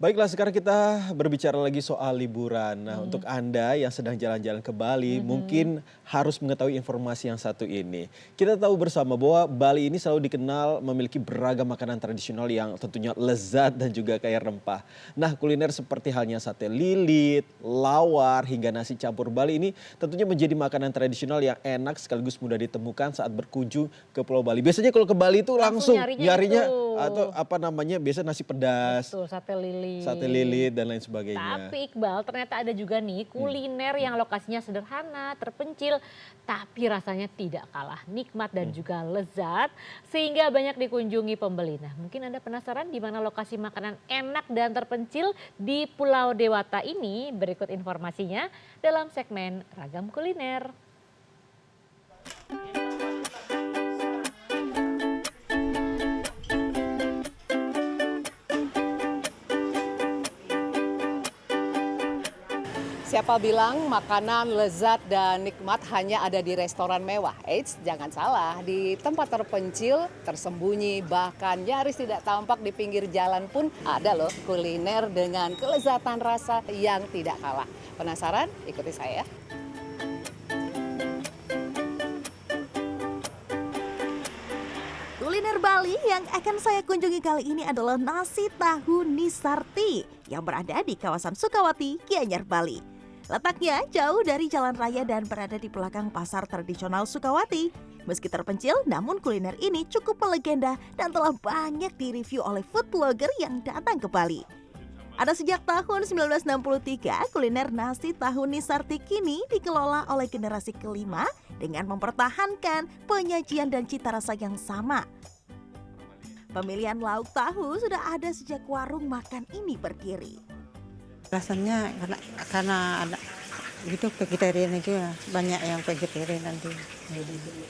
Baiklah, sekarang kita berbicara lagi soal liburan. Nah, untuk Anda yang sedang jalan-jalan ke Bali, mungkin harus mengetahui informasi yang satu ini. Kita tahu bersama bahwa Bali ini selalu dikenal memiliki beragam makanan tradisional yang tentunya lezat dan juga kaya rempah. Nah, kuliner seperti halnya sate lilit, lawar, hingga nasi campur Bali ini tentunya menjadi makanan tradisional yang enak sekaligus mudah ditemukan saat berkunjung ke Pulau Bali. Biasanya kalau ke Bali itu langsung nyarinya atau apa namanya, biasa nasi pedas. Betul, Sate lilit dan lain sebagainya. Tapi Iqbal, ternyata ada juga nih kuliner yang lokasinya sederhana, terpencil, tapi rasanya tidak kalah nikmat dan juga lezat, sehingga banyak dikunjungi pembeli. Nah, mungkin Anda penasaran di mana lokasi makanan enak dan terpencil di Pulau Dewata ini? Berikut informasinya dalam segmen Ragam Kuliner. Siapa bilang makanan lezat dan nikmat hanya ada di restoran mewah? Eits, jangan salah. Di tempat terpencil, tersembunyi, bahkan nyaris tidak tampak di pinggir jalan pun ada loh kuliner dengan kelezatan rasa yang tidak kalah. Penasaran? Ikuti saya. Kuliner Bali yang akan saya kunjungi kali ini adalah nasi tahu Nisarti yang berada di kawasan Sukawati, Gianyar, Bali. Letaknya jauh dari jalan raya dan berada di belakang pasar tradisional Sukawati. Meski terpencil, namun kuliner ini cukup melegenda dan telah banyak direview oleh food blogger yang datang ke Bali. Ada sejak tahun 1963, kuliner nasi tahu Nisarti kini dikelola oleh generasi kelima dengan mempertahankan penyajian dan cita rasa yang sama. Pemilihan lauk tahu sudah ada sejak warung makan ini berdiri. Rasanya karena ada gitu vegetarian itu ya, banyak yang vegetarian nanti.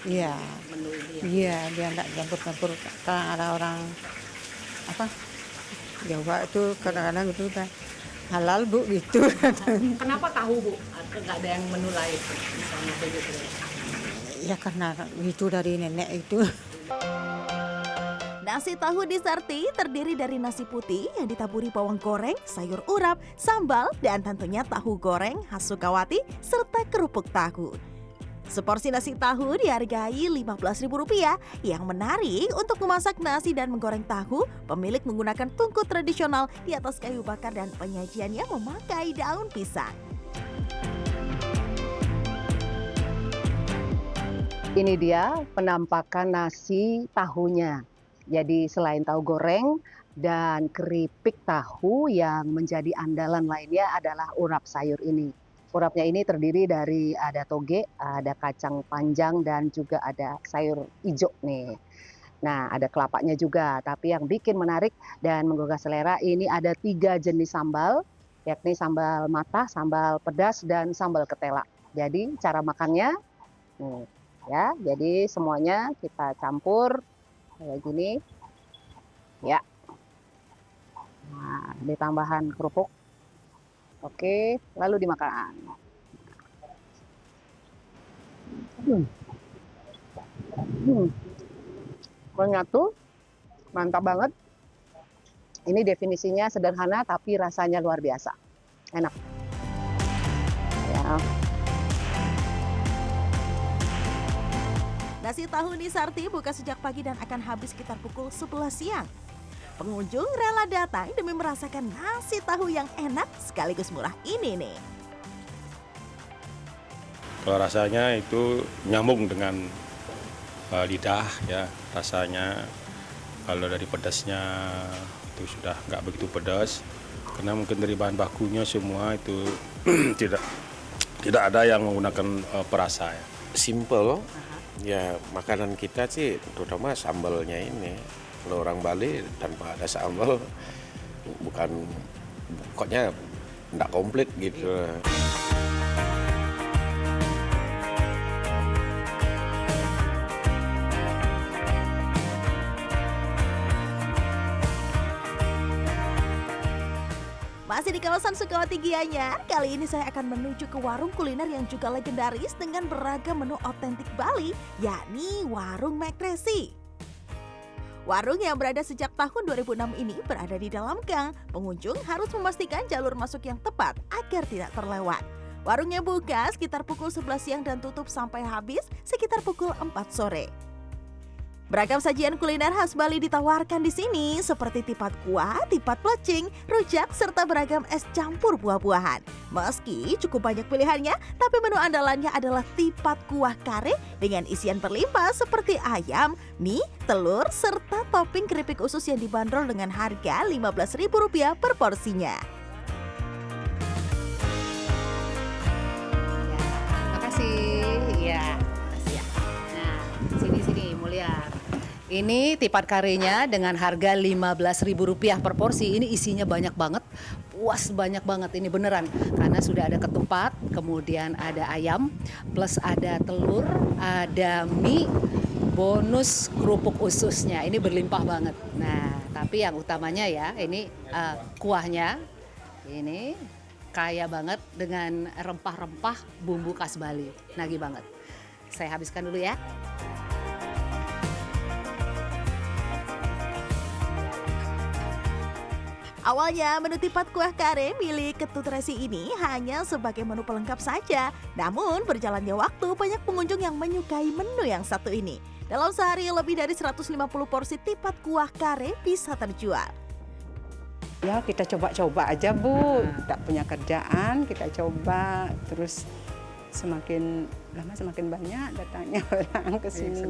Iya, iya dia enggak campur-campur. Kadang ada orang apa Jawa itu kadang-kadang gitu kan halal bu gitu. Kenapa tahu bu? Nggak ada yang menu lain misalnya vegetarian? Ya karena itu dari nenek itu. Nasi tahu Nisarti terdiri dari nasi putih yang ditaburi bawang goreng, sayur urap, sambal, dan tentunya tahu goreng khas Sukawati serta kerupuk tahu. Seporsi nasi tahu dihargai Rp15.000. Yang menarik, untuk memasak nasi dan menggoreng tahu, pemilik menggunakan tungku tradisional di atas kayu bakar dan penyajiannya memakai daun pisang. Ini dia penampakan nasi tahunya. Jadi selain tahu goreng dan keripik tahu, yang menjadi andalan lainnya adalah urap sayur ini. Urapnya ini terdiri dari ada toge, ada kacang panjang, dan juga ada sayur hijau nih. Nah, ada kelapanya juga. Tapi yang bikin menarik dan menggugah selera ini ada 3 jenis sambal, yakni sambal matah, sambal pedas, dan sambal ketela. Jadi cara makannya, ya, jadi semuanya kita campur kayak gini, ya. Nah, ditambahan kerupuk. Oke, lalu dimakan. Menyatu, mantap banget. Ini definisinya sederhana tapi rasanya luar biasa, enak. Ya. Nasi tahu Nisarti buka sejak pagi dan akan habis sekitar pukul 11 siang. Pengunjung rela datang demi merasakan nasi tahu yang enak sekaligus murah ini nih. Kalau rasanya itu nyambung dengan lidah ya, rasanya kalau dari pedasnya itu sudah nggak begitu pedas, karena mungkin dari bahan bakunya semua itu tidak ada yang menggunakan perasa ya. Simple. Ya, makanan kita sih terutama sambalnya ini. Kalau orang Bali tanpa ada sambal bukan, pokoknya enggak komplit gitu. Masih di kawasan Sukawati Gianyar, kali ini saya akan menuju ke warung kuliner yang juga legendaris dengan beragam menu otentik Bali, yakni Warung Mekresi. Warung yang berada sejak tahun 2006 ini berada di dalam gang. Pengunjung harus memastikan jalur masuk yang tepat agar tidak terlewat. Warungnya buka sekitar pukul 11 siang dan tutup sampai habis sekitar pukul 4 sore. Beragam sajian kuliner khas Bali ditawarkan di sini seperti tipat kuah, tipat plecing, rujak, serta beragam es campur buah-buahan. Meski cukup banyak pilihannya, tapi menu andalannya adalah tipat kuah kare dengan isian berlimpah seperti ayam, mie, telur, serta topping keripik usus yang dibanderol dengan harga Rp15.000 per porsinya. Makasih. Ya. Makasih ya. Nah, sini Mulia. Ini tipat karenya dengan harga Rp15.000 per porsi. Ini isinya banyak banget, puas banyak banget ini beneran. Karena sudah ada ketupat, kemudian ada ayam, plus ada telur, ada mie, bonus kerupuk ususnya. Ini berlimpah banget. Nah, tapi yang utamanya ya, ini kuahnya. Ini kaya banget dengan rempah-rempah bumbu khas Bali. Nagih banget. Saya habiskan dulu ya. Awalnya menu tipat kuah kare milik Ketut Resi ini hanya sebagai menu pelengkap saja. Namun berjalannya waktu banyak pengunjung yang menyukai menu yang satu ini. Dalam sehari lebih dari 150 porsi tipat kuah kare bisa terjual. Ya kita coba-coba aja Bu, tak punya kerjaan kita coba, terus semakin lama semakin banyak datangnya orang ke sini.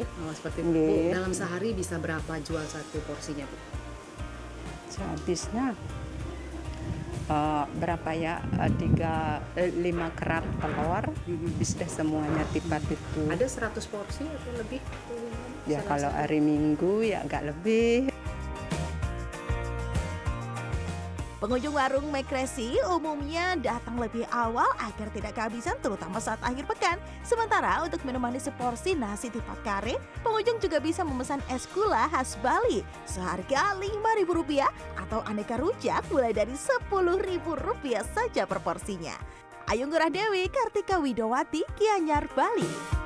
Oh, seperti itu. Bu, dalam sehari bisa berapa jual satu porsinya Bu? Sehabisnya berapa ya, 5 kerat telur, sudah semuanya tipat itu. Ada 100 porsi atau lebih? Ya kalau hari Minggu ya agak lebih. Pengunjung warung Mekresi umumnya datang lebih awal agar tidak kehabisan terutama saat akhir pekan. Sementara untuk minuman di seporsi nasi tipat kare, pengunjung juga bisa memesan es gula khas Bali seharga Rp5.000 atau aneka rujak mulai dari Rp10.000 saja per porsinya. Ayu Ngurah Dewi, Kartika Widowati, Gianyar, Bali.